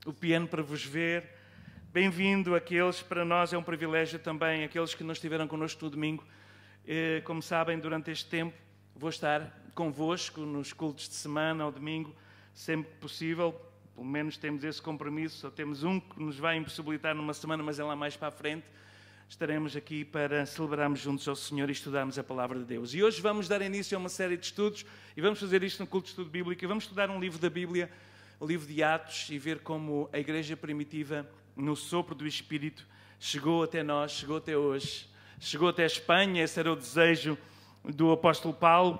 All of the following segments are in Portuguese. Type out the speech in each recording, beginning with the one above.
o piano para vos ver. Bem-vindo àqueles, para nós é um privilégio também, aqueles que não estiveram connosco no domingo. Como sabem, durante este tempo vou estar convosco nos cultos de semana, ao domingo, sempre que possível. Pelo menos temos esse compromisso, só temos um que nos vai impossibilitar numa semana, mas é lá mais para a frente. Estaremos aqui para celebrarmos juntos ao Senhor e estudarmos a Palavra de Deus. E hoje vamos dar início a uma série de estudos e vamos fazer isto no culto de estudo bíblico e vamos estudar um livro da Bíblia, o livro de Atos, e ver como a igreja primitiva, no sopro do Espírito, chegou até nós, chegou até hoje, chegou até a Espanha. Esse era o desejo do apóstolo Paulo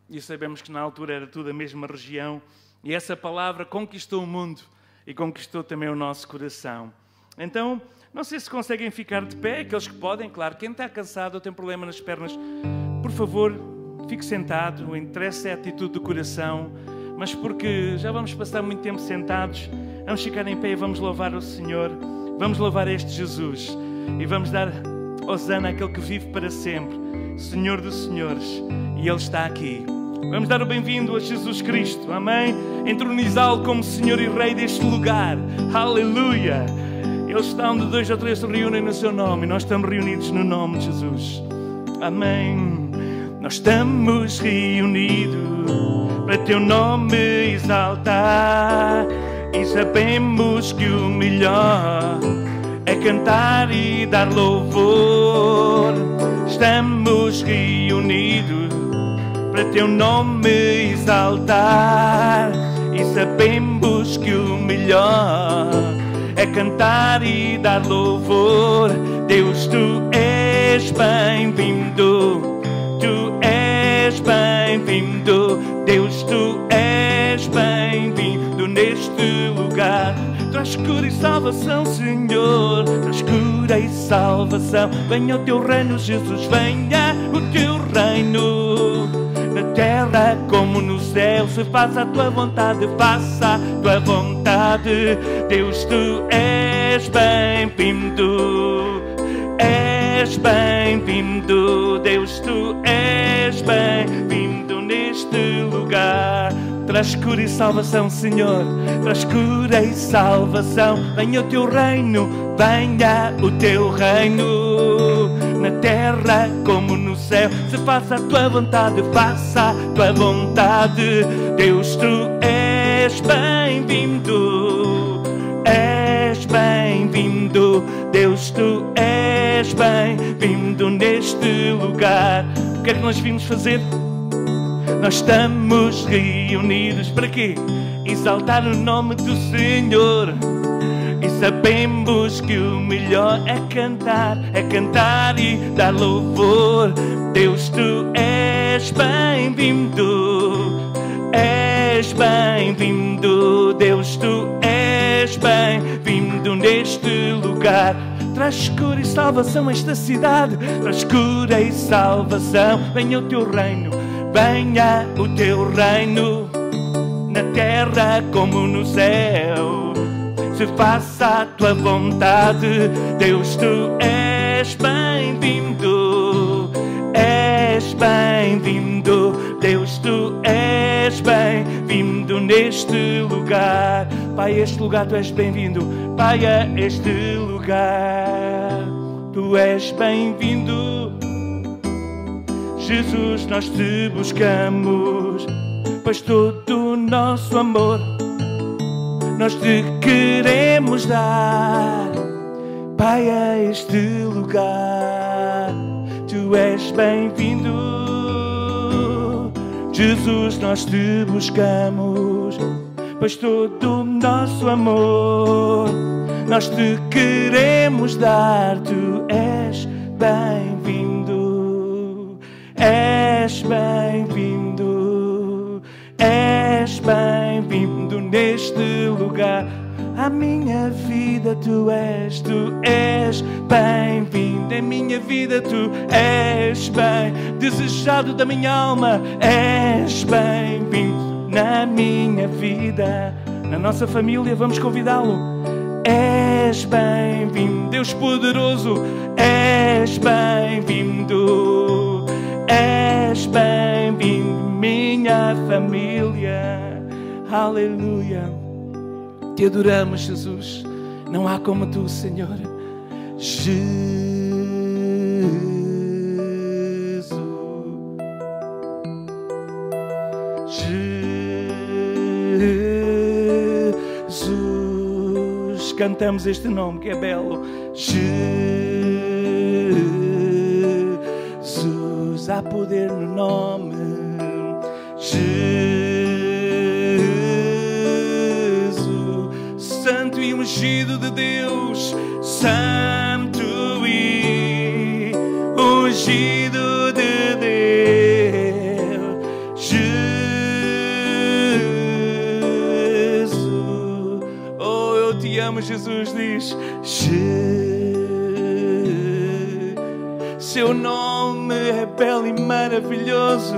e sabemos que na altura era tudo a mesma região. E essa palavra conquistou o mundo e conquistou também o nosso coração. Então, não sei se conseguem ficar de pé, aqueles que podem, claro. Quem está cansado ou tem problema nas pernas, por favor, fique sentado. O interesse é a atitude do coração. Mas porque já vamos passar muito tempo sentados, vamos ficar em pé e vamos louvar o Senhor. Vamos louvar este Jesus. E vamos dar hosana àquele que vive para sempre, Senhor dos Senhores. E Ele está aqui. Vamos dar o bem-vindo a Jesus Cristo, amém? Entronizá-lo como Senhor e Rei deste lugar, aleluia! Ele está onde 2 ou 3 se reúnem no seu nome, e nós estamos reunidos no nome de Jesus, amém? Nós estamos reunidos para teu nome exaltar, e sabemos que o melhor é cantar e dar louvor. Estamos reunidos para teu nome exaltar, e sabemos que o melhor é cantar e dar louvor. Deus, tu és bem-vindo, tu és bem-vindo. Deus, tu és bem-vindo neste lugar. Traz cura e salvação, Senhor, traz cura e salvação. Venha o teu reino, Jesus, venha o teu reino. Na terra como no céu, se faça a tua vontade, faça a tua vontade. Deus, tu és bem-vindo, és bem-vindo. Deus, tu és bem-vindo neste lugar. Traz cura e salvação, Senhor, traz cura e salvação. Venha o teu reino, venha o teu reino. Na terra como no céu, se faça a tua vontade, faça a tua vontade. Deus, tu és bem-vindo, és bem-vindo. Deus, tu és bem-vindo neste lugar. O que é que nós vimos fazer? Nós estamos reunidos para quê? Exaltar o nome do Senhor. E sabemos que o melhor é cantar e dar louvor. Deus, tu és bem-vindo, és bem-vindo. Deus, tu és bem-vindo neste lugar. Traz cura e salvação a esta cidade, traz cura e salvação. Venha o teu reino, venha o teu reino. Na terra como no céu, se faça a tua vontade. Deus, tu és bem-vindo, és bem-vindo. Deus, tu és bem-vindo neste lugar. Pai, a este lugar tu és bem-vindo. Pai, a este lugar tu és bem-vindo. Jesus, nós te buscamos, pois todo o nosso amor nós te queremos dar. Pai, a este lugar tu és bem-vindo. Jesus, nós te buscamos, pois todo o nosso amor nós te queremos dar. Tu és bem-vindo, és bem-vindo, és bem-vindo neste lugar. A minha vida tu és bem-vindo. Em minha vida tu és bem desejado da minha alma, és bem-vindo na minha vida. Na nossa família vamos convidá-lo. És bem-vindo, Deus poderoso, és bem-vindo, és bem-vindo, minha família, aleluia. Te adoramos, Jesus. Não há como tu, Senhor. Jesus. Cantamos este nome que é belo. Jesus, há poder no nome. Jesus, santo e ungido de Deus, santo e ungido de Deus. Jesus, oh, eu te amo, Jesus diz. Seu nome é belo e maravilhoso.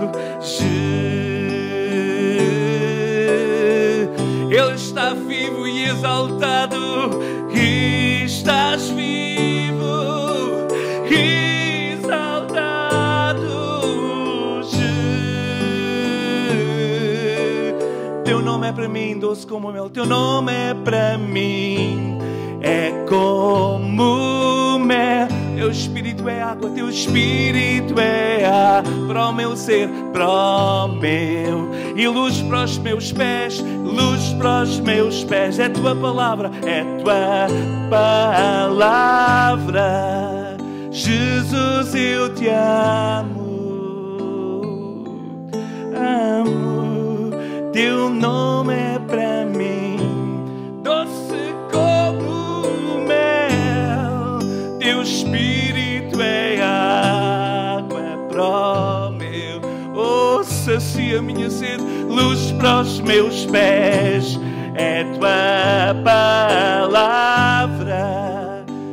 Ele está vivo e exaltado. E estás vivo e exaltado. Teu nome é para mim doce como o mel. Teu nome é para mim, é como mel. Teu Espírito é água, Teu Espírito é ar para o meu ser, para o meu. E luz para os meus pés, luz para os meus pés. É Tua palavra, é Tua palavra. Jesus, eu te amo, amo. Teu nome é para mim doce como mel. Teu Espírito é água para o meu. Oh, sacia a minha sede, luz para os meus pés. É Tua palavra.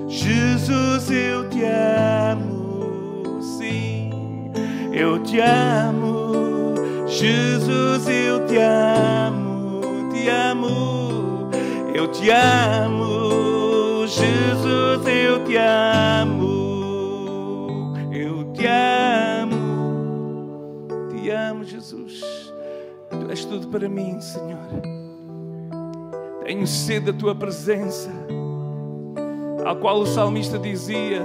Jesus, eu te amo. Sim, eu te amo. Jesus, eu te amo. Te amo. Eu te amo. Jesus, eu te amo. Eu te amo. Te amo, Jesus. Tu és tudo para mim, Senhor. Tenho sede da Tua presença, ao qual o salmista dizia: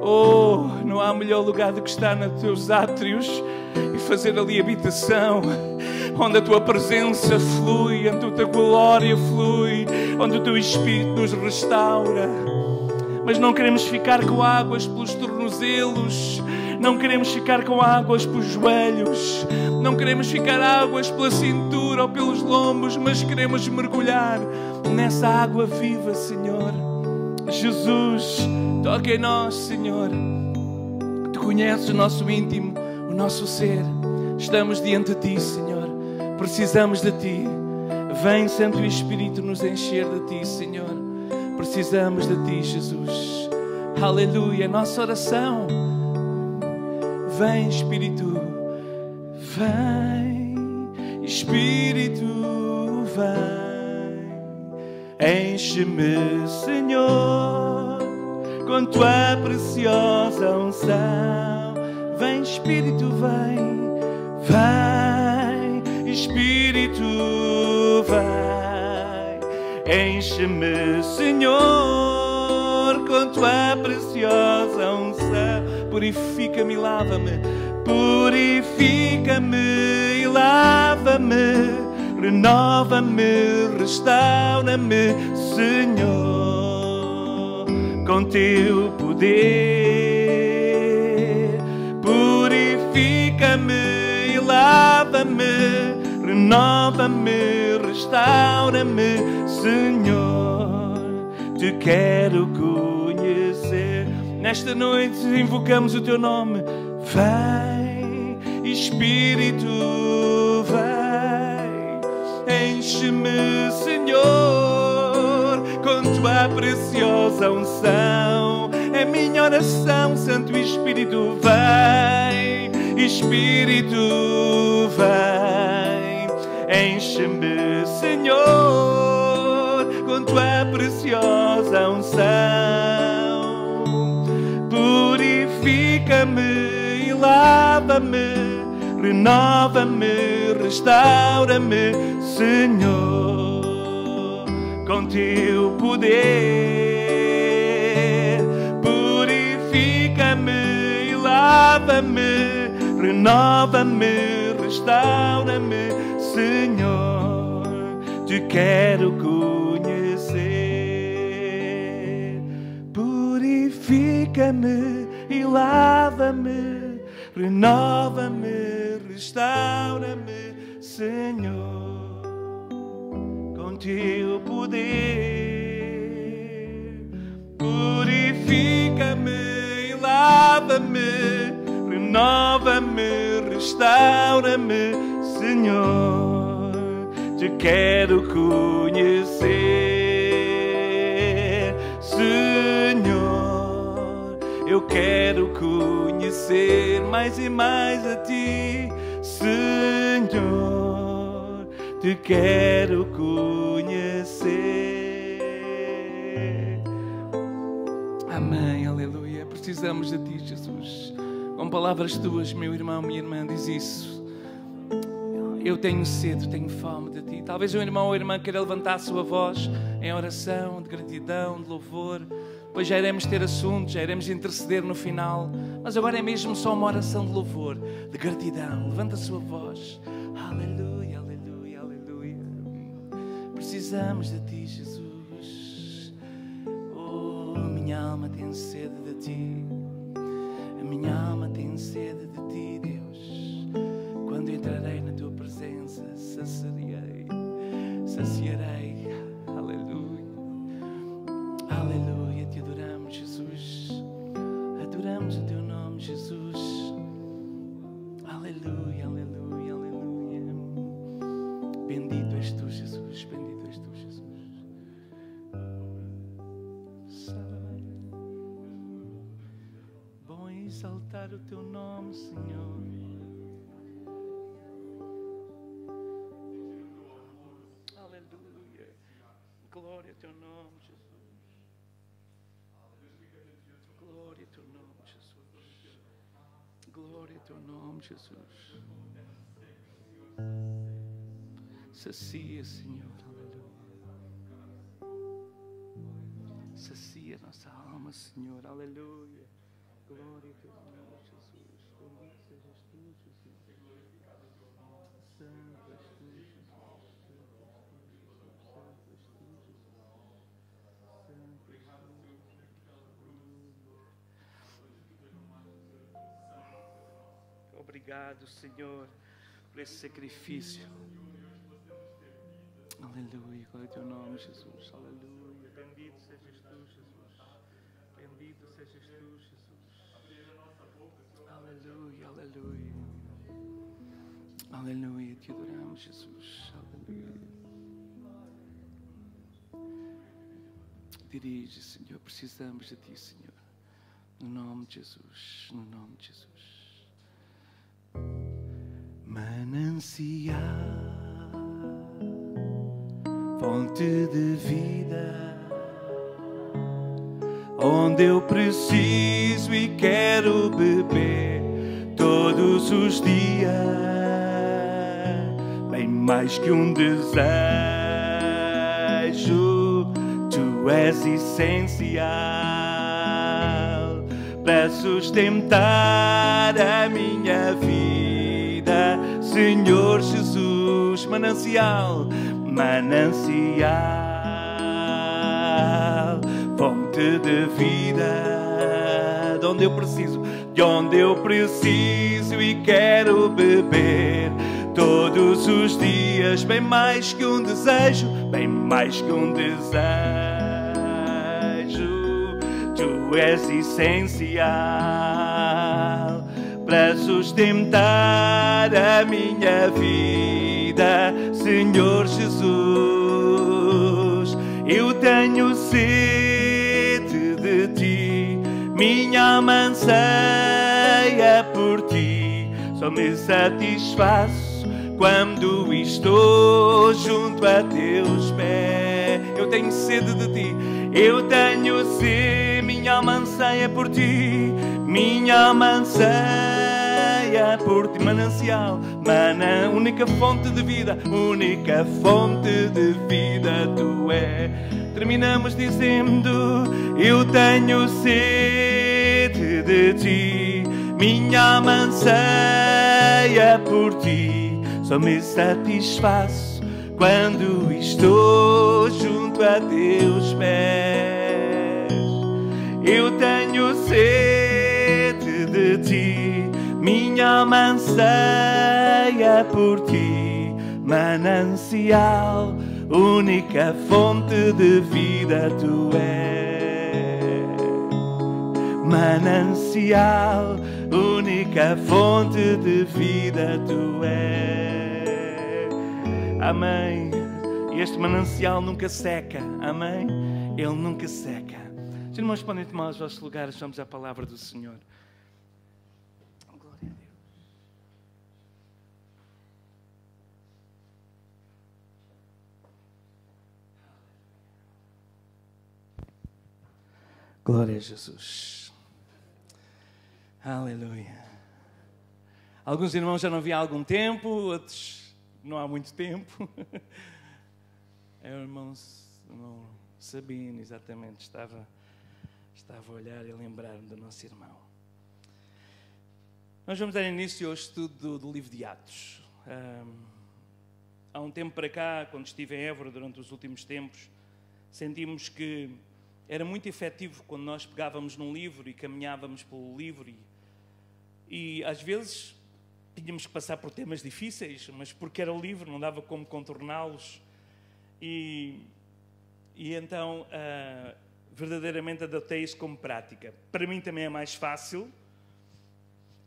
oh, não há melhor lugar do que estar nos Teus átrios e fazer ali habitação, onde a Tua presença flui, onde a Tua glória flui, onde o Teu Espírito nos restaura. Mas não queremos ficar com águas pelos tornozelos, não queremos ficar com águas pelos joelhos, não queremos ficar águas pela cintura ou pelos lombos, mas queremos mergulhar nessa água viva, Senhor. Jesus, toca em nós, Senhor. Tu conheces o nosso íntimo, o nosso ser. Estamos diante de Ti, Senhor. Precisamos de Ti. Vem, Santo Espírito, nos encher de Ti, Senhor. Precisamos de Ti, Jesus. Aleluia. Nossa oração. Vem, Espírito. Vem, Espírito, vem. Enche-me, Senhor, com Tua preciosa unção. Vem, Espírito, vem. Vem, Espírito, vem. Enche-me, Senhor, com Tua preciosa unção. Purifica-me e lava-me. Purifica-me e lava-me. Renova-me, restaura-me, Senhor, com Teu poder. Purifica-me e lava-me. Renova-me, restaura-me, Senhor. Te quero conhecer. Nesta noite invocamos o Teu nome. Vem, Espírito, vem. Enche-me, Senhor, com Tua preciosa unção. É minha oração, Santo Espírito, vem. Espírito, vem. Enche-me, Senhor, com Tua preciosa unção. Purifica-me e lava-me. Renova-me, restaura-me, Senhor. com teu poder. Purifica-me e lava-me, renova-me, restaura-me, Senhor, te quero conhecer. Purifica-me e lava-me, renova-me, restaura-me, Senhor, com teu poder. Purifica-me e lava-me, renova-me, restaura-me, Senhor, te quero conhecer. Senhor, eu quero conhecer mais e mais a ti. Senhor, te quero conhecer. Amém, aleluia. Precisamos de ti, Jesus. Com palavras tuas, meu irmão, minha irmã, diz isso. Eu tenho sede, tenho fome de ti. Talvez o irmão ou a irmã queira levantar a sua voz em oração, de gratidão, de louvor. Depois já iremos ter assuntos, já iremos interceder no final. Mas agora é mesmo só uma oração de louvor, de gratidão. Levanta a sua voz. Aleluia, aleluia, aleluia. Precisamos de ti, Jesus. Oh, a minha alma tem sede de ti. A minha alma tem sede de ti, Deus. Quando entrarei na tua presença, saciarei. Aleluia. Aleluia, te adoramos, Jesus. Adoramos o teu nome, Jesus. Aleluia, aleluia, aleluia. Bendito és tu, Jesus. Bendito és tu, Jesus. Bom é exaltar o teu nome, Senhor. Aleluia. Glória ao teu nome, Jesus. Glória ao teu nome, Jesus. Glória ao teu nome, Jesus. Sacia, Senhor. Aleluia. Sacia nossa alma, Senhor. Aleluia. Glória ao teu nome, Jesus. Bendito sejas tu, Jesus. Santo és tu, Jesus. Obrigado, Senhor, por esse sacrifício. Aleluia, qual é o teu nome, Jesus? Aleluia, bendito sejas tu, Jesus. Bendito sejas tu, Jesus. Aleluia, aleluia. Aleluia, te adoramos, Jesus. Aleluia. Dirige, Senhor, precisamos de ti, Senhor. No nome de Jesus, no nome de Jesus. Manancial, fonte de vida, onde eu preciso e quero beber todos os dias, bem mais que um desejo, tu és essencial para sustentar a minha vida, Senhor Jesus. Manancial, manancial, fonte de vida, de onde eu preciso e quero beber todos os dias, bem mais que um desejo, bem mais que um desejo, tu és essencial para sustentar a minha vida, Senhor Jesus. Eu tenho sede de ti, minha alma anseia por ti, só me satisfaço quando estou junto a teus pés. Eu tenho sede de ti, eu tenho sede, minha alma anseia por ti, minha alma anseia por ti. Manancial, única fonte de vida, única fonte de vida tu és. fé. Terminamos dizendo: eu tenho sede de ti, minha alma anseia por ti. Só me satisfaço quando estou junto a teus pés. Eu tenho sede de ti, minha alma anseia por ti. Manancial, única fonte de vida tu és. Manancial, única fonte de vida tu és. Amém. E este manancial nunca seca. Amém. Ele nunca seca. Os irmãos podem tomar os vossos lugares. Vamos à palavra do Senhor. Glória a Deus. Glória a Jesus. Aleluia. Alguns irmãos já não vi há algum tempo, outros não há muito tempo. É o irmão Sabino, exatamente, estava a olhar e a lembrar-me do nosso irmão. Nós vamos dar início ao estudo do livro de Atos. Há um tempo para cá, quando estive em Évora durante os últimos tempos, sentimos que era muito efetivo quando nós pegávamos num livro e caminhávamos pelo livro e às vezes tínhamos que passar por temas difíceis, mas porque era o livro, não dava como contorná-los. E então, verdadeiramente adotei isso como prática. Para mim também é mais fácil,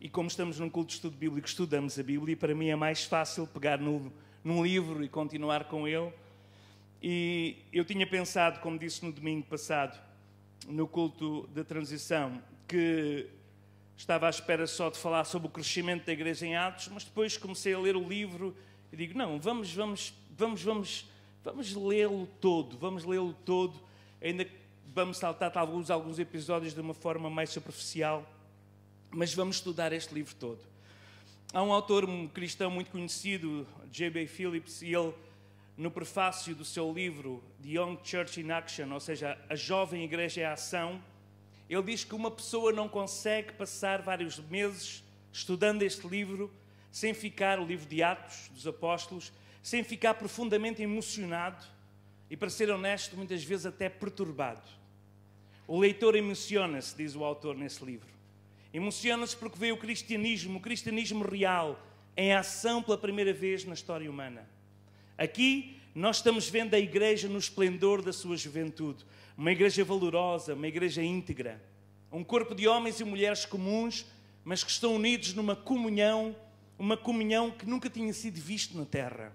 e como estamos num culto de estudo bíblico, estudamos a Bíblia, e para mim é mais fácil pegar num livro e continuar com ele. E eu tinha pensado, como disse no domingo passado, no culto da transição, que estava à espera só de falar sobre o crescimento da igreja em Atos, mas depois comecei a ler o livro e digo, não, vamos lê-lo todo, ainda que vamos saltar alguns episódios de uma forma mais superficial, mas vamos estudar este livro todo. Há um autor cristão muito conhecido, J.B. Phillips, e ele, no prefácio do seu livro The Young Church in Action, ou seja, a jovem igreja em ação, ele diz que uma pessoa não consegue passar vários meses estudando este livro sem ficar, o livro de Atos dos Apóstolos, sem ficar profundamente emocionado e, para ser honesto, muitas vezes até perturbado. O leitor emociona-se, diz o autor nesse livro. Emociona-se porque vê o cristianismo real, em ação pela primeira vez na história humana. Aqui nós estamos vendo a igreja no esplendor da sua juventude. Uma igreja valorosa, uma igreja íntegra. Um corpo de homens e mulheres comuns, mas que estão unidos numa comunhão, uma comunhão que nunca tinha sido vista na terra.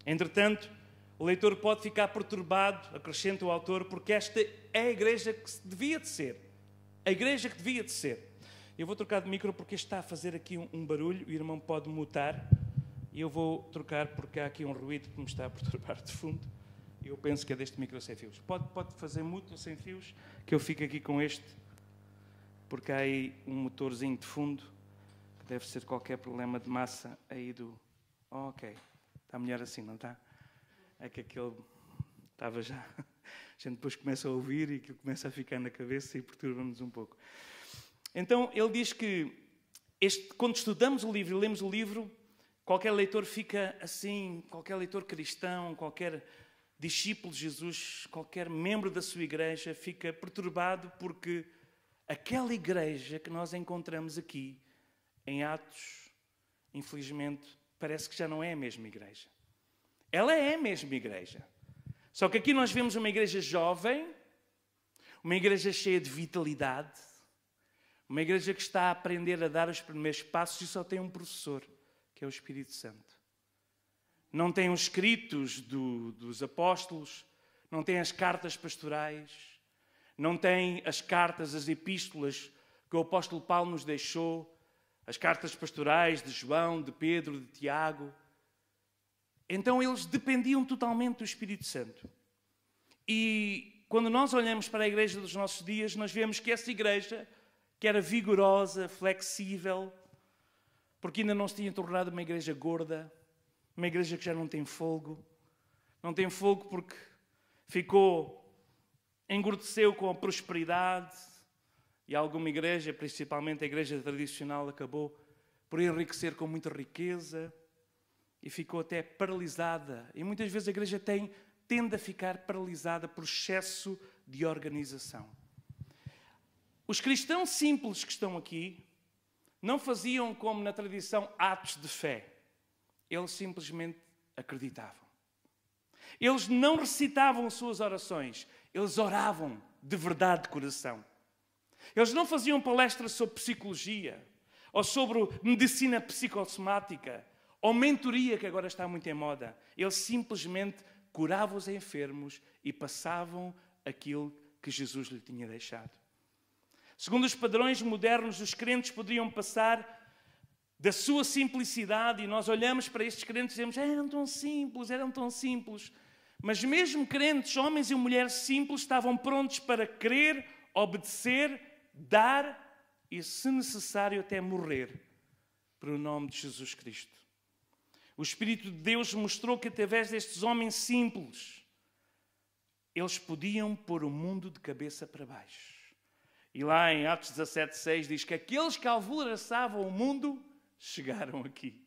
Entretanto, o leitor pode ficar perturbado, acrescenta o autor, porque esta é a igreja que devia de ser. A igreja que devia de ser. Eu vou trocar de micro porque está a fazer aqui um barulho, o irmão pode mutar, e eu vou trocar porque há aqui um ruído que me está a perturbar de fundo. Eu penso que é deste micro sem fios. Pode fazer mute sem fios, que eu fico aqui com este, porque há aí um motorzinho de fundo, que deve ser qualquer problema de massa aí do... Oh, ok. Está melhor assim, não está? É que aquele estava já... A gente depois começa a ouvir e aquilo começa a ficar na cabeça e perturba-nos um pouco. Então, ele diz que quando estudamos o livro e lemos o livro, qualquer leitor fica assim, qualquer leitor cristão, qualquer discípulo de Jesus, qualquer membro da sua igreja fica perturbado porque aquela igreja que nós encontramos aqui, em Atos, infelizmente, parece que já não é a mesma igreja. Ela é a mesma igreja. Só que aqui nós vemos uma igreja jovem, uma igreja cheia de vitalidade, uma igreja que está a aprender a dar os primeiros passos e só tem um professor, que é o Espírito Santo. Não tem os escritos dos apóstolos, não tem as cartas pastorais, não tem as cartas, as epístolas que o apóstolo Paulo nos deixou, as cartas pastorais de João, de Pedro, de Tiago. Então eles dependiam totalmente do Espírito Santo. E quando nós olhamos para a igreja dos nossos dias, nós vemos que essa igreja, que era vigorosa, flexível, porque ainda não se tinha tornado uma igreja gorda, uma igreja que já não tem fogo. Não tem fogo porque engordeceu com a prosperidade e alguma igreja, principalmente a igreja tradicional, acabou por enriquecer com muita riqueza e ficou até paralisada. E muitas vezes a igreja tende a ficar paralisada por excesso de organização. Os cristãos simples que estão aqui não faziam como na tradição atos de fé. Eles simplesmente acreditavam. Eles não recitavam suas orações, eles oravam de verdade de coração. Eles não faziam palestras sobre psicologia, ou sobre medicina psicossomática, ou mentoria, que agora está muito em moda. Eles simplesmente curavam os enfermos e passavam aquilo que Jesus lhe tinha deixado. Segundo os padrões modernos, os crentes poderiam passar da sua simplicidade, e nós olhamos para estes crentes e dizemos, eram tão simples. Mas mesmo crentes, homens e mulheres simples, estavam prontos para crer, obedecer, dar e, se necessário, até morrer para o nome de Jesus Cristo. O Espírito de Deus mostrou que através destes homens simples, eles podiam pôr o mundo de cabeça para baixo. E lá em Atos 17:6 diz que aqueles que alvoroçavam o mundo chegaram aqui.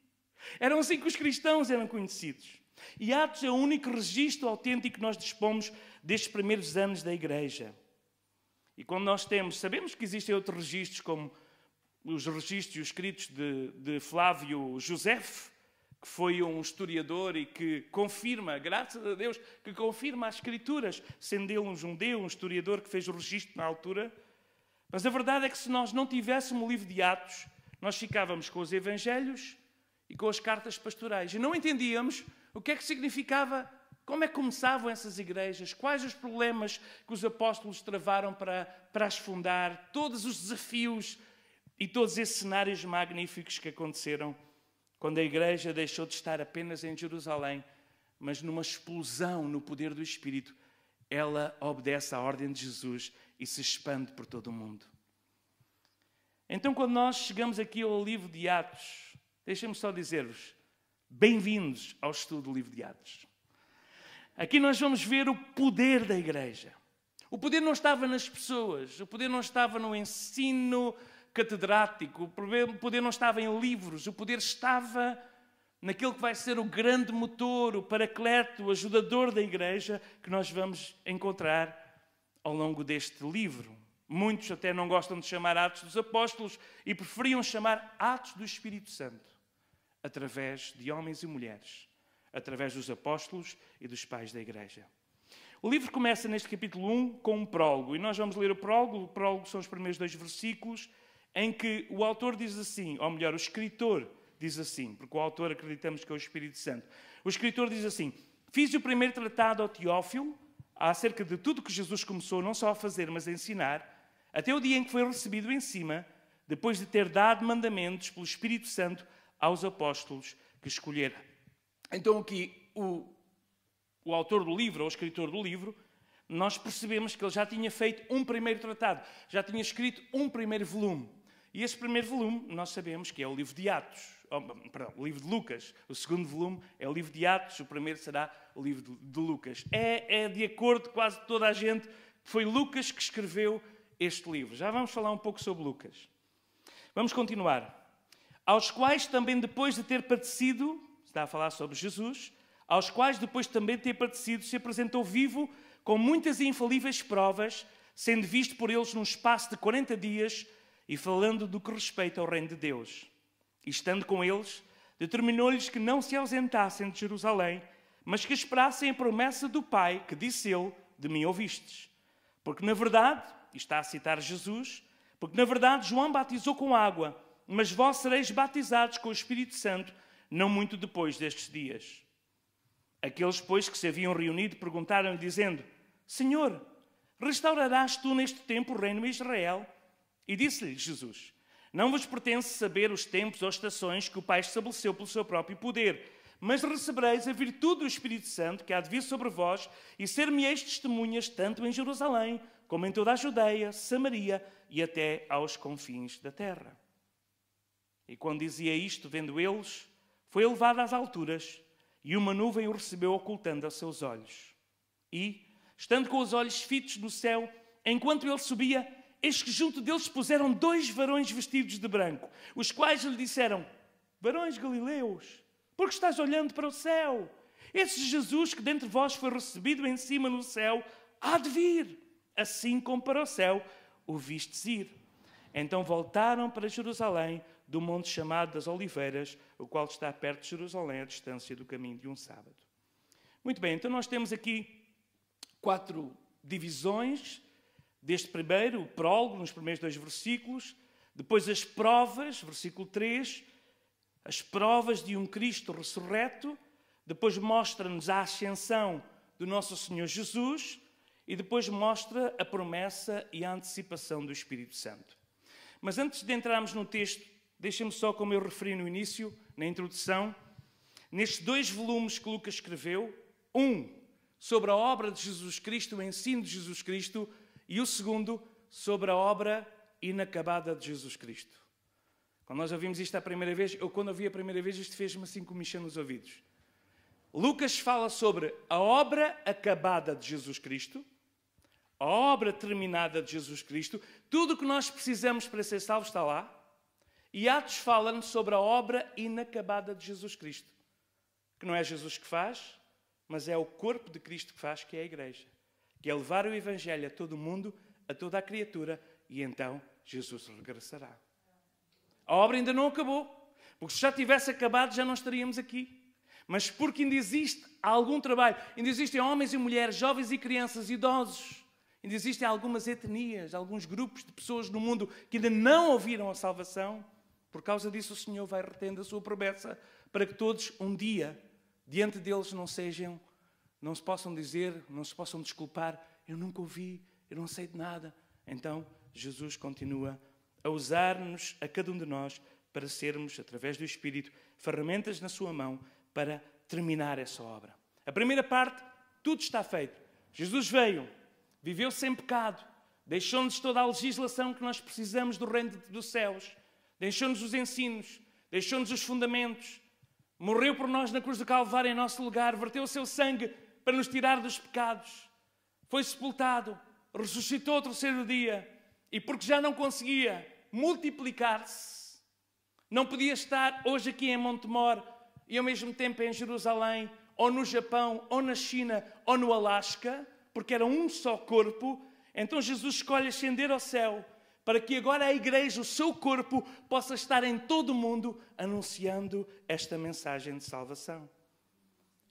Eram assim que os cristãos eram conhecidos. E Atos é o único registro autêntico que nós dispomos destes primeiros anos da igreja. E quando nós sabemos que existem outros registros, como os registros escritos de Flávio Josefo, que foi um historiador e que confirma, graças a Deus, que confirma as Escrituras, sendo ele um judeu, um historiador que fez o registro na altura. Mas a verdade é que se nós não tivéssemos o livro de Atos, nós ficávamos com os Evangelhos e com as cartas pastorais. E não entendíamos o que é que significava, como é que começavam essas igrejas, quais os problemas que os apóstolos travaram para as fundar, todos os desafios e todos esses cenários magníficos que aconteceram quando a igreja deixou de estar apenas em Jerusalém, mas numa explosão no poder do Espírito, ela obedece à ordem de Jesus e se expande por todo o mundo. Então, quando nós chegamos aqui ao livro de Atos, deixem-me só dizer-vos, bem-vindos ao estudo do livro de Atos. Aqui nós vamos ver o poder da igreja. O poder não estava nas pessoas, o poder não estava no ensino catedrático, o poder não estava em livros, o poder estava naquele que vai ser o grande motor, o paracleto, o ajudador da igreja, que nós vamos encontrar ao longo deste livro. Muitos até não gostam de chamar Atos dos Apóstolos e preferiam chamar Atos do Espírito Santo, através de homens e mulheres, através dos apóstolos e dos pais da igreja. O livro começa neste capítulo 1 com um prólogo, e nós vamos ler o prólogo. O prólogo são os primeiros 2 versículos, em que o autor diz assim, ou melhor, o escritor diz assim, porque o autor acreditamos que é o Espírito Santo. O escritor diz assim: fiz o primeiro tratado ao Teófilo, acerca de tudo que Jesus começou não só a fazer, mas a ensinar, até o dia em que foi recebido em cima, depois de ter dado mandamentos pelo Espírito Santo aos apóstolos que escolhera. Então aqui o autor do livro, ou o escritor do livro, nós percebemos que ele já tinha feito um primeiro tratado, já tinha escrito um primeiro volume. E esse primeiro volume, nós sabemos que é o livro de Atos, o livro de Lucas. O segundo volume é o livro de Atos, o primeiro será o livro de Lucas. É de acordo com quase toda a gente, foi Lucas que escreveu este livro. Já vamos falar um pouco sobre Lucas. Vamos continuar. Aos quais também depois de ter padecido, está a falar sobre Jesus, aos quais depois também de ter padecido se apresentou vivo com muitas e infalíveis provas, sendo visto por eles num espaço de 40 dias e falando do que respeita ao reino de Deus. E estando com eles, determinou-lhes que não se ausentassem de Jerusalém, mas que esperassem a promessa do Pai, que disse ele, de mim ouvistes. Porque na verdade, e está a citar Jesus, porque na verdade João batizou com água, mas vós sereis batizados com o Espírito Santo, não muito depois destes dias. Aqueles, pois, que se haviam reunido, perguntaram-lhe, dizendo: Senhor, restaurarás tu neste tempo o reino de Israel? E disse-lhe Jesus: não vos pertence saber os tempos ou estações que o Pai estabeleceu pelo seu próprio poder, mas recebereis a virtude do Espírito Santo que há de vir sobre vós e ser-me-eis testemunhas tanto em Jerusalém como em toda a Judeia, Samaria e até aos confins da terra. E quando dizia isto, vendo eles, foi elevado às alturas, e uma nuvem o recebeu ocultando aos seus olhos. E, estando com os olhos fitos no céu, enquanto ele subia, eis que junto deles puseram 2 varões vestidos de branco, os quais lhe disseram: varões galileus, por que estás olhando para o céu? Esse Jesus que dentre vós foi recebido em cima no céu, há de vir, assim como para o céu o vistes ir. Então voltaram para Jerusalém, do monte chamado das Oliveiras, o qual está perto de Jerusalém, a distância do caminho de um sábado. Muito bem, então nós temos aqui 4 divisões deste primeiro, o prólogo, nos primeiros 2 versículos, depois as provas, versículo 3, as provas de um Cristo ressurreto, depois mostra-nos a ascensão do nosso Senhor Jesus e depois mostra a promessa e a antecipação do Espírito Santo. Mas antes de entrarmos no texto, deixem-me só, como eu referi no início, na introdução, nestes 2 volumes que Lucas escreveu, um sobre a obra de Jesus Cristo, o ensino de Jesus Cristo, e o segundo sobre a obra inacabada de Jesus Cristo. Quando nós ouvimos isto a primeira vez, quando ouvi a primeira vez, isto fez-me assim comichão nos ouvidos. Lucas fala sobre a obra acabada de Jesus Cristo, a obra terminada de Jesus Cristo, tudo o que nós precisamos para ser salvos está lá. E Atos fala-nos sobre a obra inacabada de Jesus Cristo, que não é Jesus que faz, mas é o corpo de Cristo que faz, que é a igreja, que é levar o Evangelho a todo o mundo, a toda a criatura, e então Jesus regressará. A obra ainda não acabou, porque se já tivesse acabado já não estaríamos aqui. Mas porque ainda existe algum trabalho, ainda existem homens e mulheres, jovens e crianças, idosos, ainda existem algumas etnias, alguns grupos de pessoas no mundo que ainda não ouviram a salvação. Por causa disso o Senhor vai retendo a sua promessa para que todos um dia, diante deles, não se possam dizer, não se possam desculpar: eu nunca ouvi, eu não sei de nada. Então Jesus continua a usar-nos, a cada um de nós, para sermos, através do Espírito, ferramentas na sua mão para terminar essa obra. A primeira parte, tudo está feito. Jesus veio, viveu sem pecado, deixou-nos toda a legislação que nós precisamos do reino dos céus, deixou-nos os ensinos, deixou-nos os fundamentos, morreu por nós na cruz do Calvário em nosso lugar, verteu o seu sangue para nos tirar dos pecados, foi sepultado, ressuscitou ao 3º dia, e porque já não conseguia multiplicar-se, não podia estar hoje aqui em Montemor e ao mesmo tempo em Jerusalém, ou no Japão, ou na China, ou no Alasca, porque era um só corpo. Então Jesus escolhe ascender ao céu para que agora a igreja, o seu corpo, possa estar em todo o mundo anunciando esta mensagem de salvação.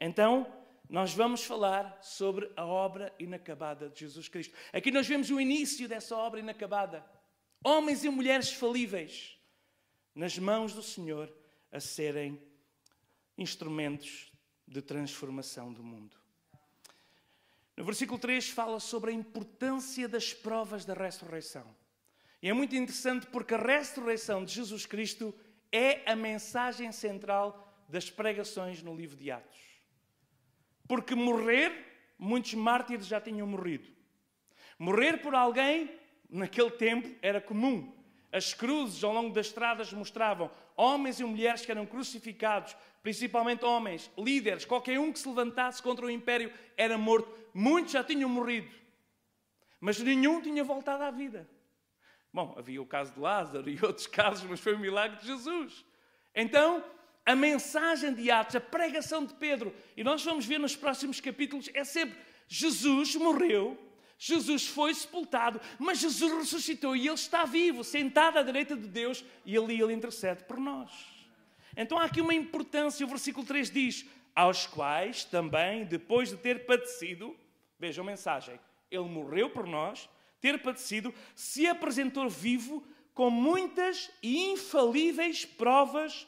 Então, nós vamos falar sobre a obra inacabada de Jesus Cristo. Aqui nós vemos o início dessa obra inacabada. Homens e mulheres falíveis nas mãos do Senhor a serem instrumentos de transformação do mundo. No versículo 3 fala sobre a importância das provas da ressurreição. E é muito interessante porque a ressurreição de Jesus Cristo é a mensagem central das pregações no livro de Atos. Porque morrer, muitos mártires já tinham morrido. Morrer por alguém, naquele tempo, era comum. As cruzes ao longo das estradas mostravam homens e mulheres que eram crucificados, principalmente homens, líderes, qualquer um que se levantasse contra o império era morto. Muitos já tinham morrido, mas nenhum tinha voltado à vida. Bom, havia o caso de Lázaro e outros casos, mas foi o milagre de Jesus. Então, a mensagem de Atos, a pregação de Pedro, e nós vamos ver nos próximos capítulos, é sempre: Jesus morreu, Jesus foi sepultado, mas Jesus ressuscitou e Ele está vivo, sentado à direita de Deus, e ali Ele intercede por nós. Então há aqui uma importância. O versículo 3 diz: aos quais também, depois de ter padecido, vejam a mensagem, Ele morreu por nós, ter padecido, se apresentou vivo com muitas e infalíveis provas,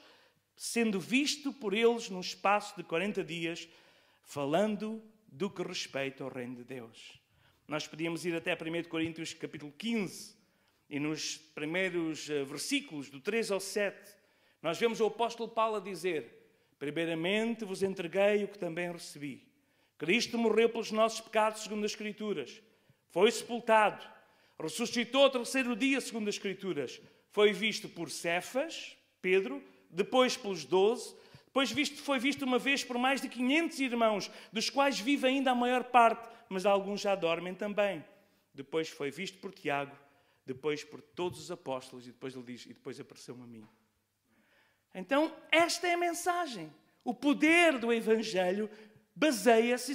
sendo visto por eles num espaço de 40 dias, falando do que respeita ao reino de Deus. Nós podíamos ir até 1 Coríntios capítulo 15, e nos primeiros versículos, do 3 ao 7, nós vemos o apóstolo Paulo a dizer: primeiramente vos entreguei o que também recebi. Cristo morreu pelos nossos pecados, segundo as Escrituras. Foi sepultado. Ressuscitou ao 3º dia, segundo as Escrituras. Foi visto por Cefas, Pedro, depois pelos 12. Depois foi visto uma vez por mais de 500 irmãos, dos quais vive ainda a maior parte, mas alguns já dormem também. Depois foi visto por Tiago, depois por todos os apóstolos, e depois ele diz, e depois apareceu-me a mim. Então, esta é a mensagem. O poder do Evangelho baseia-se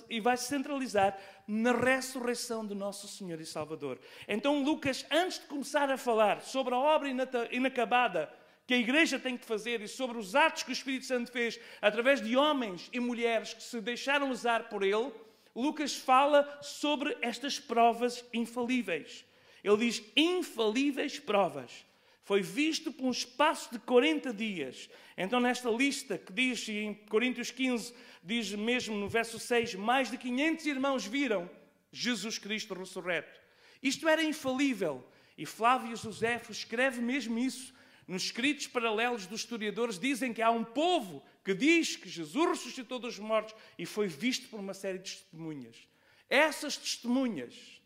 e vai se centralizar na ressurreição do nosso Senhor e Salvador. Então, Lucas, antes de começar a falar sobre a obra inacabada que a Igreja tem que fazer e sobre os atos que o Espírito Santo fez através de homens e mulheres que se deixaram usar por Ele, Lucas fala sobre estas provas infalíveis. Ele diz infalíveis provas. Foi visto por um espaço de 40 dias. Então, nesta lista que diz, em Coríntios 15, diz mesmo no verso 6, mais de 500 irmãos viram Jesus Cristo ressurreto. Isto era infalível. E Flávio Joséfo escreve mesmo isso. Nos escritos paralelos dos historiadores dizem que há um povo que diz que Jesus ressuscitou dos mortos e foi visto por uma série de testemunhas. Essas testemunhas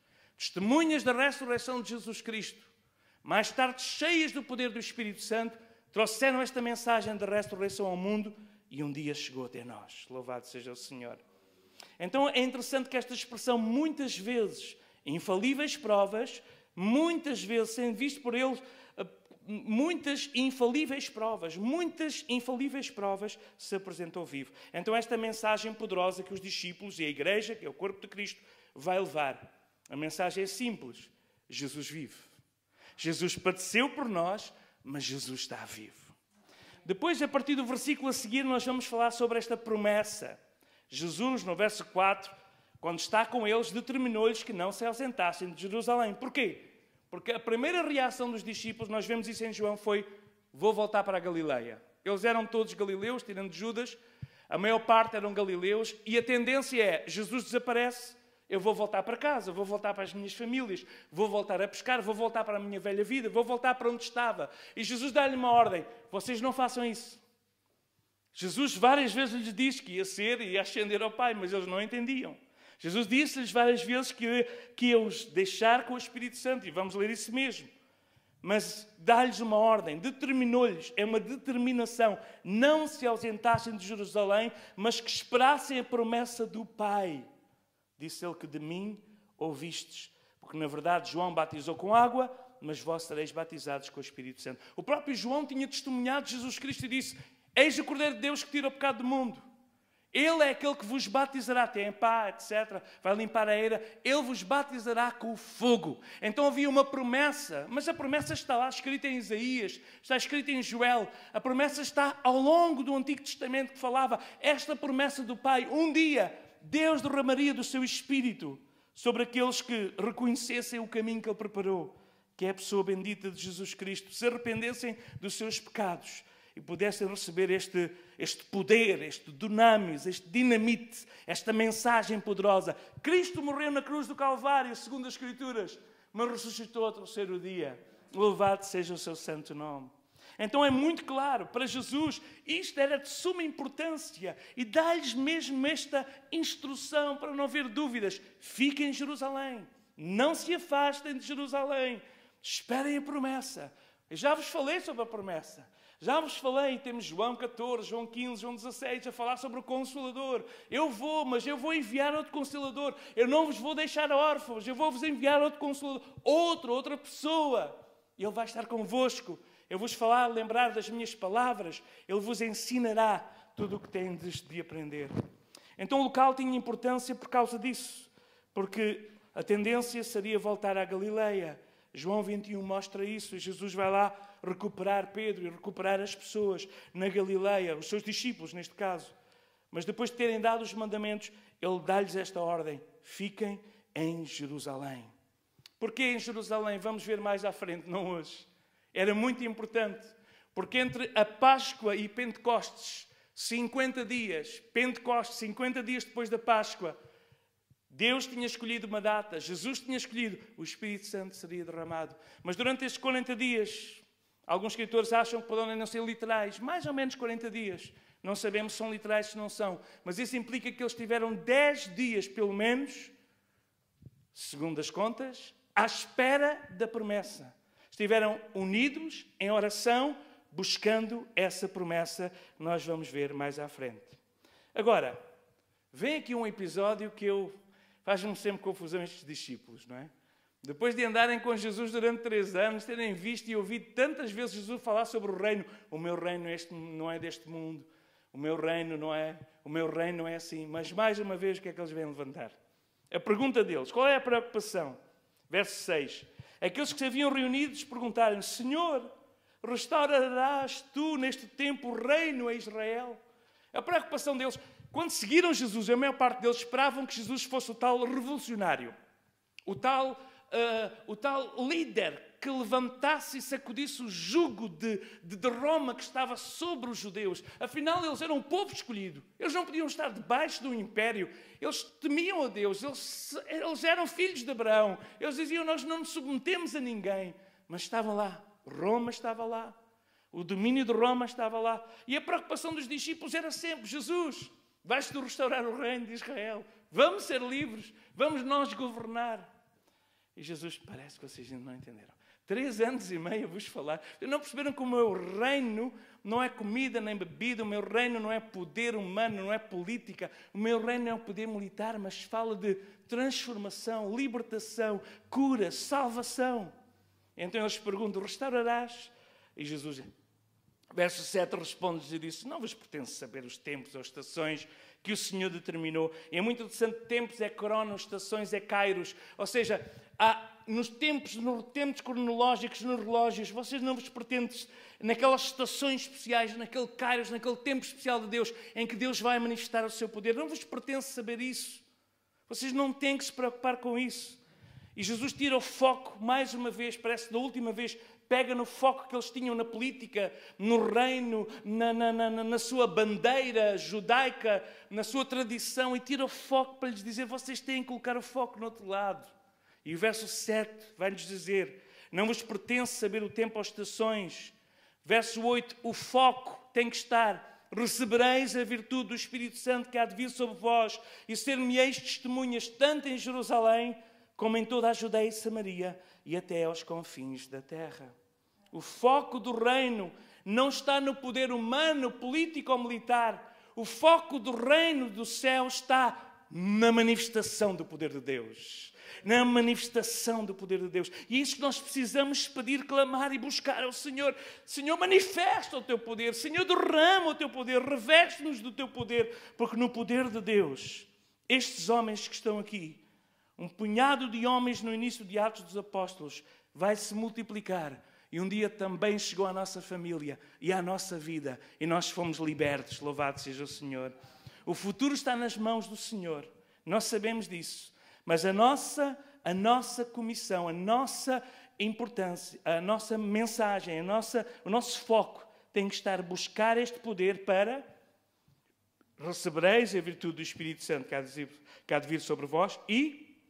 da ressurreição de Jesus Cristo, mais tarde cheias do poder do Espírito Santo, trouxeram esta mensagem da ressurreição ao mundo e um dia chegou até nós. Louvado seja o Senhor. Então é interessante que esta expressão, muitas vezes, infalíveis provas, muitas vezes sendo visto por eles, muitas infalíveis provas se apresentou vivo. Então esta mensagem poderosa que os discípulos e a Igreja, que é o corpo de Cristo, vai levar. A mensagem é simples. Jesus vive. Jesus padeceu por nós, mas Jesus está vivo. Depois, a partir do versículo a seguir, nós vamos falar sobre esta promessa. Jesus, no verso 4, quando está com eles, determinou-lhes que não se ausentassem de Jerusalém. Porquê? Porque a primeira reação dos discípulos, nós vemos isso em João, foi: vou voltar para a Galileia. Eles eram todos galileus, tirando Judas. A maior parte eram galileus. E a tendência é, Jesus desaparece, eu vou voltar para casa, vou voltar para as minhas famílias, vou voltar a pescar, vou voltar para a minha velha vida, vou voltar para onde estava. E Jesus dá-lhe uma ordem: vocês não façam isso. Jesus várias vezes lhes disse que ia ser e ia ascender ao Pai, mas eles não entendiam. Jesus disse-lhes várias vezes que ia os deixar com o Espírito Santo, e vamos ler isso mesmo. Mas dá-lhes uma ordem, determinou-lhes, é uma determinação, não se ausentassem de Jerusalém, mas que esperassem a promessa do Pai. Disse ele que de mim ouvistes, porque na verdade João batizou com água, mas vós sereis batizados com o Espírito Santo. O próprio João tinha testemunhado de Jesus Cristo e disse: eis o Cordeiro de Deus que tira o pecado do mundo. Ele é aquele que vos batizará, tem pá, etc. Vai limpar a eira. Ele vos batizará com o fogo. Então havia uma promessa, mas a promessa está lá escrita em Isaías, está escrita em Joel. A promessa está ao longo do Antigo Testamento que falava esta promessa do Pai. Um dia Deus derramaria do seu Espírito sobre aqueles que reconhecessem o caminho que Ele preparou, que é a pessoa bendita de Jesus Cristo, se arrependessem dos seus pecados e pudessem receber este poder, este dunamis, este dinamite, esta mensagem poderosa. Cristo morreu na cruz do Calvário, segundo as Escrituras, mas ressuscitou ao terceiro dia. Louvado seja o seu santo nome. Então é muito claro, para Jesus, isto era de suma importância e dá-lhes mesmo esta instrução para não haver dúvidas. Fiquem em Jerusalém, não se afastem de Jerusalém, esperem a promessa. Eu já vos falei sobre a promessa. Já vos falei, temos João 14, João 15, João 16, a falar sobre o Consolador. Mas eu vou enviar outro Consolador. Eu não vos vou deixar órfãos, eu vou-vos enviar outro Consolador. Outra pessoa. Ele vai estar convosco. Eu vos lembrar das minhas palavras. Ele vos ensinará tudo o que tendes de aprender. Então o local tinha importância por causa disso. Porque a tendência seria voltar à Galileia. João 21 mostra isso. E Jesus vai lá recuperar Pedro e recuperar as pessoas na Galileia, os seus discípulos neste caso. Mas depois de terem dado os mandamentos, Ele dá-lhes esta ordem: fiquem em Jerusalém. Porquê em Jerusalém? Vamos ver mais à frente, não hoje. Era muito importante, porque entre a Páscoa e Pentecostes, 50 dias, Pentecostes, 50 dias depois da Páscoa, Deus tinha escolhido uma data, Jesus tinha escolhido, o Espírito Santo seria derramado. Mas durante estes 40 dias, alguns escritores acham que podem não ser literais, mais ou menos 40 dias. Não sabemos se são literais, se não são. Mas isso implica que eles tiveram 10 dias, pelo menos, segundo as contas, à espera da promessa. Estiveram unidos em oração, buscando essa promessa, nós vamos ver mais à frente. Agora, vem aqui um episódio que eu Faz-me sempre confusão estes discípulos, não é? Depois de andarem com Jesus durante 3 anos, terem visto e ouvido tantas vezes Jesus falar sobre o reino. O meu reino não é deste mundo. O meu reino não é assim. Mas mais uma vez, o que é que eles vêm levantar? A pergunta deles, qual é a preocupação? Verso 6. Aqueles que se haviam reunidos perguntaram: Senhor, restaurarás tu neste tempo o reino a Israel? A preocupação deles, quando seguiram Jesus, a maior parte deles esperavam que Jesus fosse o tal revolucionário. O tal líder que levantasse e sacudisse o jugo de Roma que estava sobre os judeus. Afinal, eles eram um povo escolhido. Eles não podiam estar debaixo do império. Eles temiam a Deus. Eles eram filhos de Abraão. Eles diziam: nós não nos submetemos a ninguém. Mas estavam lá. Roma estava lá. O domínio de Roma estava lá. E a preocupação dos discípulos era sempre: Jesus, vais-tu restaurar o reino de Israel? Vamos ser livres. Vamos nós governar. E Jesus, parece que vocês ainda não entenderam. 3 anos e meio a vos falar. Não perceberam que o meu reino não é comida nem bebida. O meu reino não é poder humano, não é política. O meu reino é um poder militar, mas fala de transformação, libertação, cura, salvação. Então eles perguntam: restaurarás? E Jesus, verso 7, responde-lhes e disse: não vos pertence saber os tempos ou estações que o Senhor determinou. E é muito interessante: tempos é cronos, estações é kairos. Ou seja, nos tempos cronológicos, nos relógios, vocês não vos pertencem naquelas estações especiais, naquele kairos, naquele tempo especial de Deus, em que Deus vai manifestar o seu poder. Não vos pertence saber isso. Vocês não têm que se preocupar com isso. E Jesus tira o foco, mais uma vez, parece da última vez, pega no foco que eles tinham na política, no reino, na sua bandeira judaica, na sua tradição, e tira o foco para lhes dizer: vocês têm que colocar o foco no outro lado. E o verso 7 vai-nos dizer: não vos pertence saber o tempo ou estações. Verso 8, o foco tem que estar: recebereis a virtude do Espírito Santo que há de vir sobre vós, e ser-me-eis testemunhas tanto em Jerusalém, como em toda a Judeia e Samaria, e até aos confins da terra. O foco do reino não está no poder humano, político ou militar. O foco do reino do céu está na manifestação do poder de Deus. Na manifestação do poder de Deus. E é isso que nós precisamos pedir, clamar e buscar ao Senhor. Senhor, manifesta o teu poder. Senhor, derrama o teu poder. Reveste-nos do teu poder. Porque no poder de Deus, estes homens que estão aqui, um punhado de homens no início de Atos dos Apóstolos, vai se multiplicar. E um dia também chegou à nossa família e à nossa vida. E nós fomos libertos. Louvado seja o Senhor. O futuro está nas mãos do Senhor. Nós sabemos disso. Mas a nossa comissão, a nossa importância, a nossa mensagem, o nosso foco tem que estar a buscar este poder para recebereis a virtude do Espírito Santo que há de vir sobre vós. E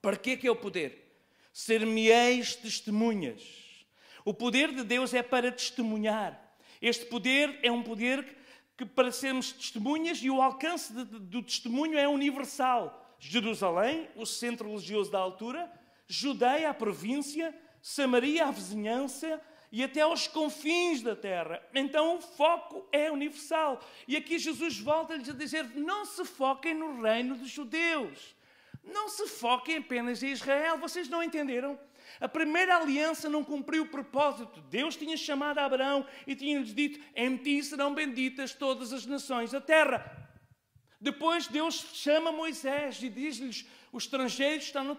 para que é o poder? Ser-me-eis testemunhas. O poder de Deus é para testemunhar. Este poder é um poder que para sermos testemunhas, e o alcance do testemunho é universal. Jerusalém, o centro religioso da altura, Judeia, a província, Samaria, a vizinhança, e até aos confins da terra. Então o foco é universal. E aqui Jesus volta-lhes a dizer: não se foquem no reino dos judeus. Não se foquem apenas em Israel. Vocês não entenderam? A primeira aliança não cumpriu o propósito. Deus tinha chamado Abraão e tinha-lhes dito: em ti serão benditas todas as nações da terra. Depois Deus chama Moisés e diz-lhes: o estrangeiro está no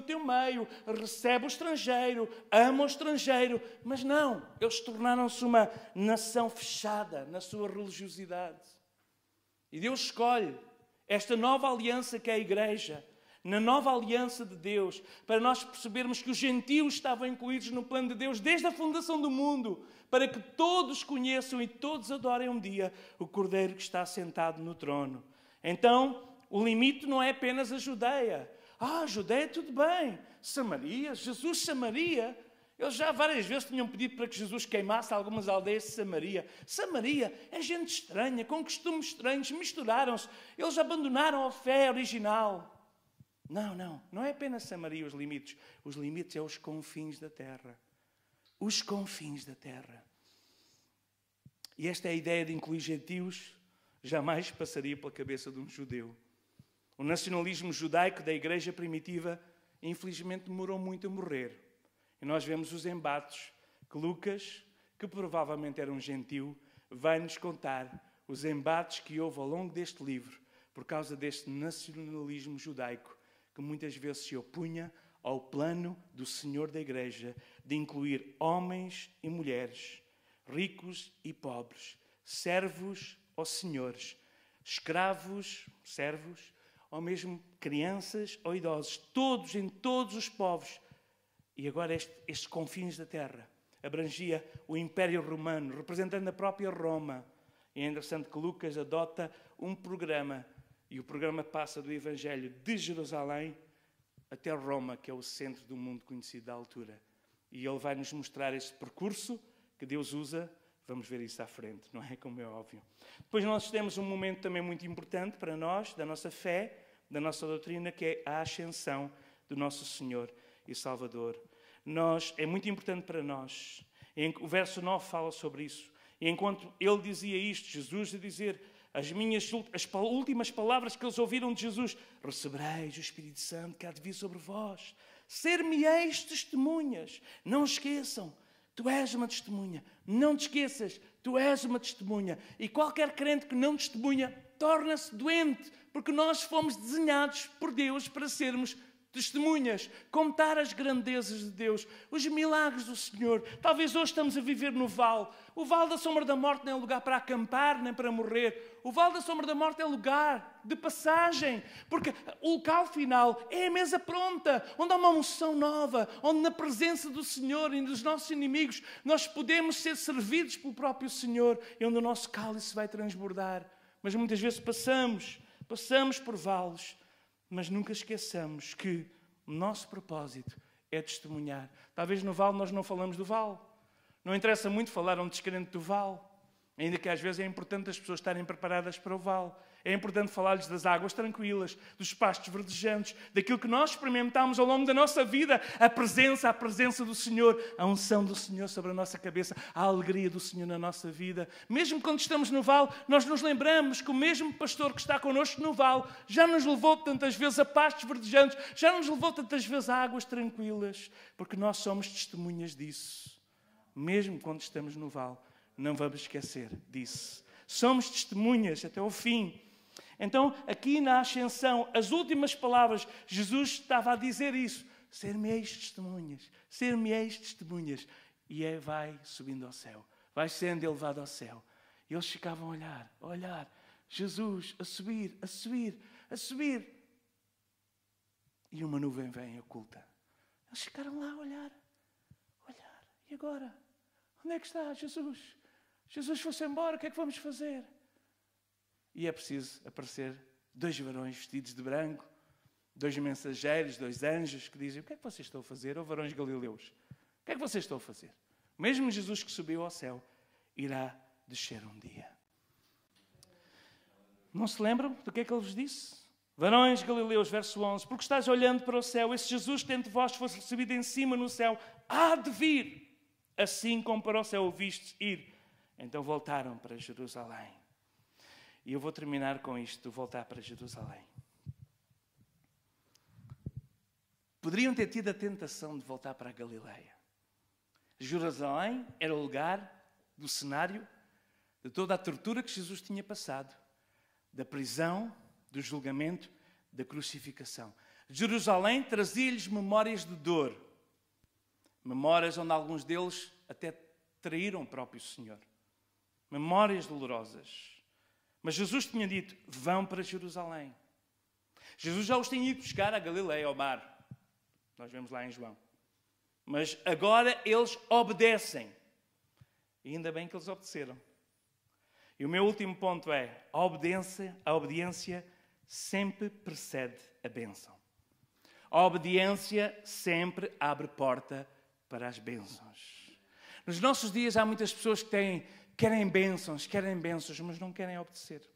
teu meio, recebe o estrangeiro, ama o estrangeiro. Mas não, eles tornaram-se uma nação fechada na sua religiosidade. E Deus escolhe esta nova aliança que é a igreja, na nova aliança de Deus, para nós percebermos que os gentios estavam incluídos no plano de Deus desde a fundação do mundo, para que todos conheçam e todos adorem um dia o Cordeiro que está sentado no trono. Então, o limite não é apenas a Judeia. A Judeia tudo bem. Samaria, Jesus Samaria. Eles já várias vezes tinham pedido para que Jesus queimasse algumas aldeias de Samaria. Samaria é gente estranha, com costumes estranhos, misturaram-se. Eles abandonaram a fé original. Não é apenas Samaria os limites. Os limites é os confins da terra. Os confins da terra. E esta é a ideia de incluir gentios jamais passaria pela cabeça de um judeu. O nacionalismo judaico da igreja primitiva, infelizmente, demorou muito a morrer. E nós vemos os embates que Lucas, que provavelmente era um gentil, vai-nos contar os embates que houve ao longo deste livro por causa deste nacionalismo judaico que muitas vezes se opunha ao plano do Senhor da Igreja de incluir homens e mulheres, ricos e pobres, servos ou senhores, escravos, servos, ou mesmo crianças ou idosos, todos, em todos os povos. E agora estes confins da terra abrangia o Império Romano, representando a própria Roma. E é interessante que Lucas adota um programa, e o programa passa do Evangelho de Jerusalém até Roma, que é o centro do mundo conhecido da altura. E ele vai nos mostrar esse percurso que Deus usa. Vamos ver isso à frente, não é? Como é óbvio. Depois nós temos um momento também muito importante para nós, da nossa fé, da nossa doutrina, que é a ascensão do nosso Senhor e Salvador. É muito importante para nós. O verso 9 fala sobre isso. E enquanto ele dizia isto, Jesus a dizer as últimas palavras que eles ouviram de Jesus: recebereis o Espírito Santo que há de vir sobre vós, ser-me-eis testemunhas. Não esqueçam, tu és uma testemunha. Não te esqueças, tu és uma testemunha. E qualquer crente que não testemunha torna-se doente, porque nós fomos desenhados por Deus para sermos testemunhas, contar as grandezas de Deus, os milagres do Senhor. Talvez hoje estamos a viver no vale. O vale da sombra da morte não é lugar para acampar, nem para morrer. O vale da sombra da morte é lugar de passagem, porque o local final é a mesa pronta, onde há uma unção nova, onde na presença do Senhor e dos nossos inimigos nós podemos ser servidos pelo próprio Senhor e onde o nosso cálice vai transbordar. Mas muitas vezes passamos por vales, mas nunca esqueçamos que o nosso propósito é testemunhar. Talvez no vale nós não falamos do vale. Não interessa muito falar a um descrente do vale. Ainda que às vezes é importante as pessoas estarem preparadas para o vale. É importante falar-lhes das águas tranquilas, dos pastos verdejantes, daquilo que nós experimentamos ao longo da nossa vida. A presença do Senhor, a unção do Senhor sobre a nossa cabeça, a alegria do Senhor na nossa vida. Mesmo quando estamos no vale, nós nos lembramos que o mesmo pastor que está connosco no vale já nos levou tantas vezes a pastos verdejantes, já nos levou tantas vezes a águas tranquilas, porque nós somos testemunhas disso. Mesmo quando estamos no vale, não vamos esquecer disso. Somos testemunhas até ao fim. Então, aqui na ascensão, as últimas palavras, Jesus estava a dizer isso. Ser-me-eis testemunhas. Ser-me-eis testemunhas. E vai subindo ao céu. Vai sendo elevado ao céu. E eles ficavam a olhar. Jesus a subir, a subir, a subir. E uma nuvem vem oculta. Eles ficaram lá a olhar. E agora? Onde é que está Jesus? Jesus foi-se embora, o que é que vamos fazer? E é preciso aparecer 2 varões vestidos de branco, 2 mensageiros, 2 anjos que dizem: o que é que vocês estão a fazer, ó varões galileus? O que é que vocês estão a fazer? Mesmo Jesus que subiu ao céu, irá descer um dia. Não se lembram do que é que ele vos disse? Varões galileus, verso 11, porque estáis olhando para o céu, esse Jesus que entre vós fosse recebido em cima no céu, há de vir, assim como para o céu o vistes ir. Então voltaram para Jerusalém. E eu vou terminar com isto, voltar para Jerusalém. Poderiam ter tido a tentação de voltar para a Galileia. Jerusalém era o lugar do cenário de toda a tortura que Jesus tinha passado, da prisão, do julgamento, da crucificação. Jerusalém trazia-lhes memórias de dor. Memórias onde alguns deles até traíram o próprio Senhor. Memórias dolorosas. Mas Jesus tinha dito: vão para Jerusalém. Jesus já os tinha ido buscar a Galileia, ao mar. Nós vemos lá em João. Mas agora eles obedecem. E ainda bem que eles obedeceram. E o meu último ponto é: a obediência sempre precede a bênção. A obediência sempre abre porta para as bênçãos. Nos nossos dias há muitas pessoas que querem bênçãos, mas não querem obedecer.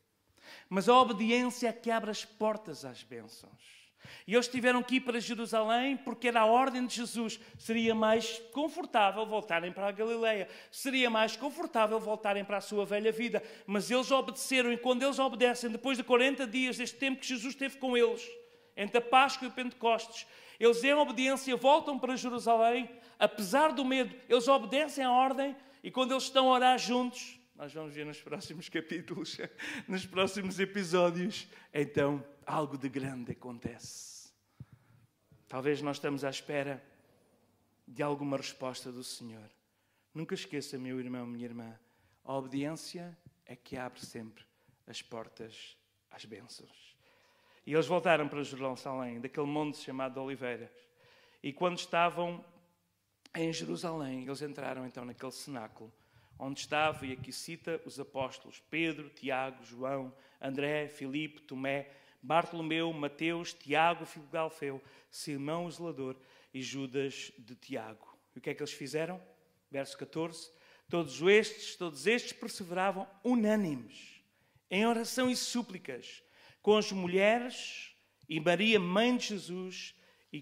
Mas a obediência é que abre as portas às bênçãos. E eles tiveram que ir para Jerusalém porque era a ordem de Jesus. Seria mais confortável voltarem para a Galileia. Seria mais confortável voltarem para a sua velha vida. Mas eles obedeceram, e quando eles obedecem, depois de 40 dias, deste tempo que Jesus esteve com eles, entre a Páscoa e o Pentecostes, eles em obediência voltam para Jerusalém, apesar do medo, eles obedecem à ordem, e quando eles estão a orar juntos, nós vamos ver nos próximos capítulos, nos próximos episódios, então algo de grande acontece. Talvez nós estamos à espera de alguma resposta do Senhor. Nunca esqueça, meu irmão, minha irmã, a obediência é que abre sempre as portas às bênçãos. E eles voltaram para Jerusalém, daquele monte chamado de Oliveiras. E quando estavam em Jerusalém, eles entraram então naquele cenáculo, onde estava, e aqui cita, os apóstolos Pedro, Tiago, João, André, Filipe, Tomé, Bartolomeu, Mateus, Tiago, filho de Alfeu, Simão o Zelador e Judas de Tiago. E o que é que eles fizeram? Verso 14. Todos estes perseveravam unânimes, em oração e súplicas, com as mulheres e Maria, mãe de Jesus, e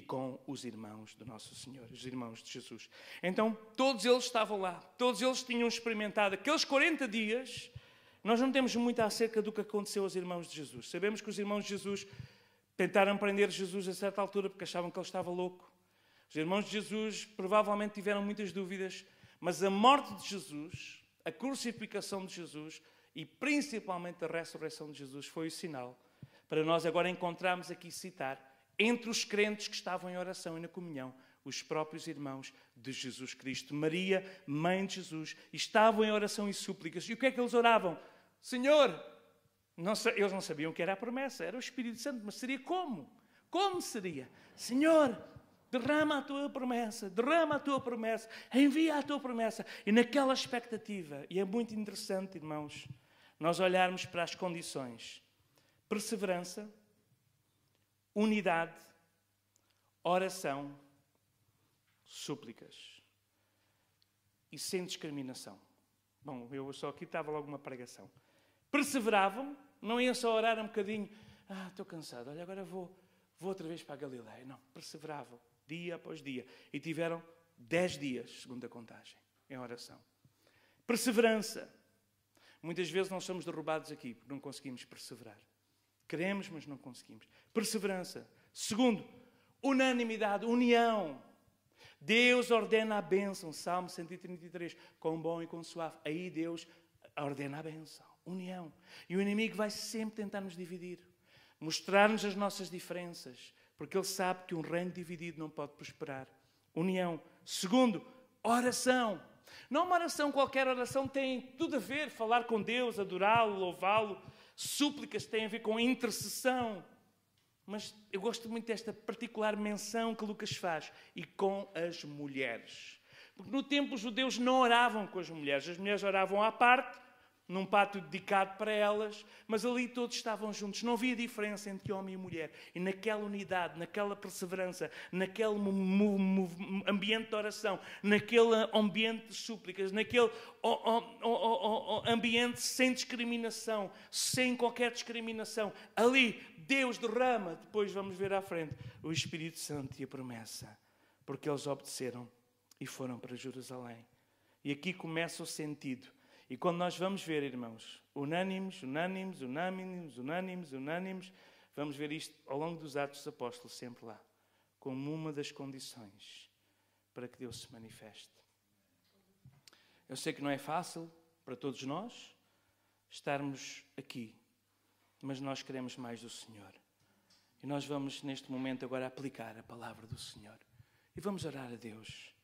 com os irmãos do nosso Senhor, os irmãos de Jesus. Então, todos eles estavam lá, todos eles tinham experimentado aqueles 40 dias. Nós não temos muito acerca do que aconteceu aos irmãos de Jesus. Sabemos que os irmãos de Jesus tentaram prender Jesus a certa altura porque achavam que ele estava louco. Os irmãos de Jesus provavelmente tiveram muitas dúvidas, mas a morte de Jesus, a crucificação de Jesus e principalmente a ressurreição de Jesus foi o sinal para nós agora encontrarmos aqui citar entre os crentes que estavam em oração e na comunhão, os próprios irmãos de Jesus Cristo. Maria, mãe de Jesus, estavam em oração e súplicas. E o que é que eles oravam? Senhor, eles não sabiam o que era a promessa, era o Espírito Santo, mas seria como? Como seria? Senhor, derrama a tua promessa, envia a tua promessa. E naquela expectativa, e é muito interessante, irmãos, nós olharmos para as condições: perseverança, unidade, oração, súplicas e sem discriminação. Bom, eu só aqui estava logo uma pregação. Perseveravam, não iam só orar um bocadinho. Estou cansado, olha, agora vou outra vez para a Galileia. Não, perseveravam, dia após dia. E tiveram 10 dias, segundo a contagem, em oração. Perseverança. Muitas vezes nós somos derrubados aqui porque não conseguimos perseverar. Queremos, mas não conseguimos. Perseverança. Segundo, unanimidade, união. Deus ordena a bênção. Salmo 133. Quão bom e quão suave. Aí Deus ordena a bênção. União. E o inimigo vai sempre tentar nos dividir. Mostrar-nos as nossas diferenças. Porque ele sabe que um reino dividido não pode prosperar. União. Segundo, oração. Não uma oração, qualquer oração tem tudo a ver. Falar com Deus, adorá-lo, louvá-lo. Súplicas têm a ver com intercessão. Mas eu gosto muito desta particular menção que Lucas faz. E com as mulheres. Porque no tempo os judeus não oravam com as mulheres oravam à parte, num pátio dedicado para elas, mas ali todos estavam juntos. Não havia diferença entre homem e mulher. E naquela unidade, naquela perseverança, naquele ambiente de oração, naquele ambiente de súplicas, naquele ambiente sem discriminação, sem qualquer discriminação, ali Deus derrama, depois vamos ver à frente, o Espírito Santo e a promessa, porque eles obedeceram e foram para Jerusalém. E aqui começa o sentido. E quando nós vamos ver, irmãos, unânimes, vamos ver isto ao longo dos Atos dos Apóstolos, sempre lá, como uma das condições para que Deus se manifeste. Eu sei que não é fácil para todos nós estarmos aqui, mas nós queremos mais do Senhor. E nós vamos, neste momento, agora aplicar a palavra do Senhor. E vamos orar a Deus,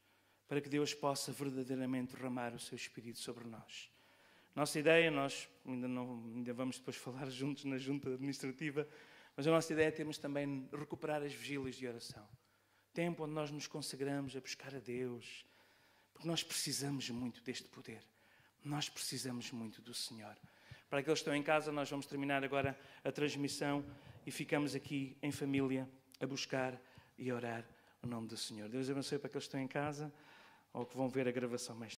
para que Deus possa verdadeiramente derramar o seu Espírito sobre nós. Nossa ideia, nós ainda vamos depois falar juntos na junta administrativa, mas a nossa ideia é termos também recuperar as vigílias de oração. Tempo onde nós nos consagramos a buscar a Deus, porque nós precisamos muito deste poder. Nós precisamos muito do Senhor. Para aqueles que estão em casa, nós vamos terminar agora a transmissão e ficamos aqui em família a buscar e a orar o nome do Senhor. Deus abençoe para aqueles que estão em casa ou que vão ver a gravação mais